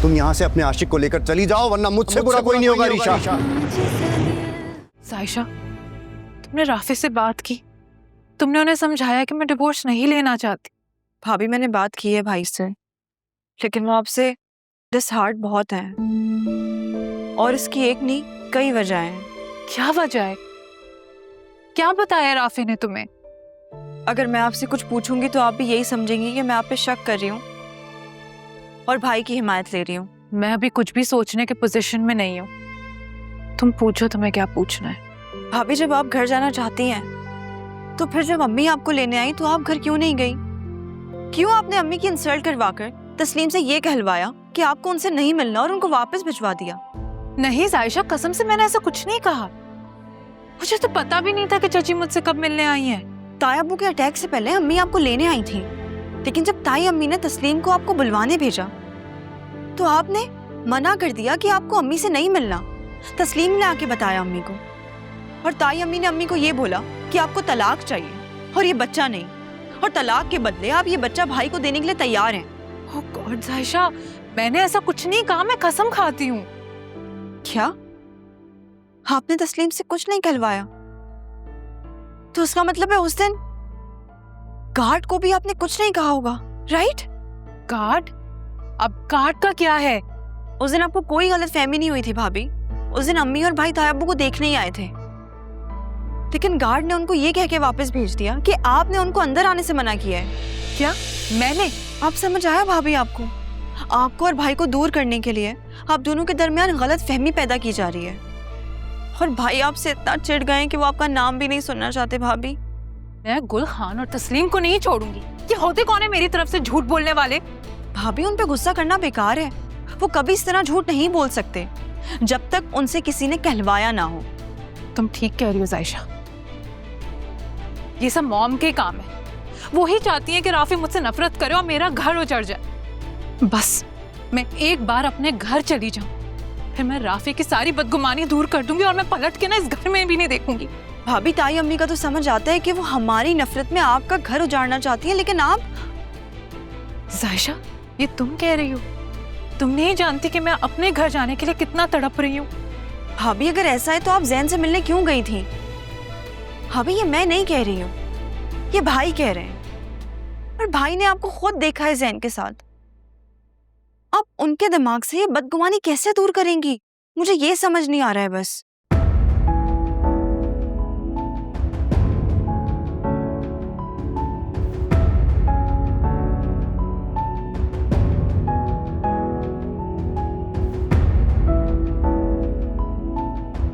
तुम यहाँ से अपने आशिक को लेकर चली जाओ, वरना मुझसे बुरा कोई नहीं होगा रीशा। साइशा, तुमने राफी से बात की? तुमने उन्हें समझाया कि मैं डिवोर्स नहीं लेना चाहती? भाभी मैंने बात की है भाई से, लेकिन वो आपसे डिसहार्ट बहुत है, और इसकी एक नहीं कई वजह हैं। क्या वजह है? क्या बताया राफी ने तुम्हें? अगर मैं आपसे कुछ पूछूंगी तो आप भी यही समझेंगी कि मैं आप पे शक कर रही हूँ और भाई की हिमायत ले रही हूँ। मैं अभी कुछ भी सोचने के पोजीशन में नहीं हूँ। तुम पूछो तुम्हें क्या पूछना है। भाभी जब आप घर जाना चाहती हैं तो फिर जब अम्मी आपको लेने आई तो आप घर क्यों नहीं गई? क्यों आपने अम्मी की इंसल्ट करवाकर तस्लीम से ये कहलवाया कि आपको उनसे नहीं मिलना और उनको वापस भिजवा दिया? नहीं साइशा, कसम से मैंने ऐसा कुछ नहीं कहा। मुझे तो पता भी नहीं था कि चाची मुझसे कब मिलने आई हैं। ताई अब्बू के अटैक से पहले अम्मी आपको लेने आई थी, लेकिन जब ताई अम्मी ने तस्लीम को आपको बुलवाने भेजा तो आपने मना कर दिया कि आपको अम्मी से नहीं मिलना। तस्लीम ने आके बताया अम्मी को, और ताई अम्मी ने अम्मी को ये बोला कि आपको तलाक चाहिए और ये बच्चा नहीं, और तलाक के बदले आप ये बच्चा भाई को देने के लिए तैयार हैं। ओह गॉड साइशा, मैंने ऐसा कुछ नहीं कहा, मैं कसम खाती हूँ। क्या आपने तस्लीम से कुछ नहीं कहलवाया? तो उसका मतलब है उस दिन गार्ड को भी आपने कुछ नहीं कहा होगा, राइट? गार्ड? अब गार्ड का क्या है? उस दिन आपको कोई गलतफहमी नहीं हुई थी भाभी। उस दिन अम्मी और भाई ताई अब्बू को देखने ही आए थे, लेकिन गार्ड ने उनको ये कह के वापस भेज दिया कि आपने उनको अंदर आने से मना किया है। क्या मैंने? आप समझ आया भाभी? आपको और भाई को दूर करने के लिए आप दोनों के दरमियान गलत फहमी पैदा की जा रही है, और भाई आपसे इतना चिढ़ गए कि वो आपका नाम भी नहीं सुनना चाहते। भाभी मैं गुल खान और तस्लीम को नहीं छोड़ूंगी। ये होते कौन है मेरी तरफ से झूठ बोलने वाले? भाभी उन पे गुस्सा करना बेकार है, वो कभी इस तरह झूठ नहीं बोल सकते जब तक उनसे किसी ने कहलवाया ना हो। तुम ठीक कह रही हो साइशा, ये सब मॉम के काम है। वो ही चाहती है कि राफी मुझसे नफरत करे और मेरा घर उजड़ जाए। बस मैं एक बार अपने घर चली जाऊं, फिर मैं राफी की सारी बदगुमानी दूर कर दूंगी और मैं पलट के ना इस घर में भी नहीं देखूंगी। भाभी ताई अम्मी का तो समझ आता है कि वो हमारी नफरत में आपका घर उजाड़ना चाहती है, लेकिन आप। साइशा, ये तुम कह रही हो? तुम नहीं जानती कि मैं अपने घर जाने के लिए कितना तड़प रही हूँ। भाभी अगर ऐसा है तो आप जैन से मिलने क्यों गई थी? भाभी ये मैं नहीं कह रही हूँ, ये भाई कह रहे हैं, और भाई ने आपको खुद देखा है जैन के साथ। आप उनके दिमाग से ये बदगुमानी कैसे दूर करेंगी? मुझे ये समझ नहीं आ रहा है बस।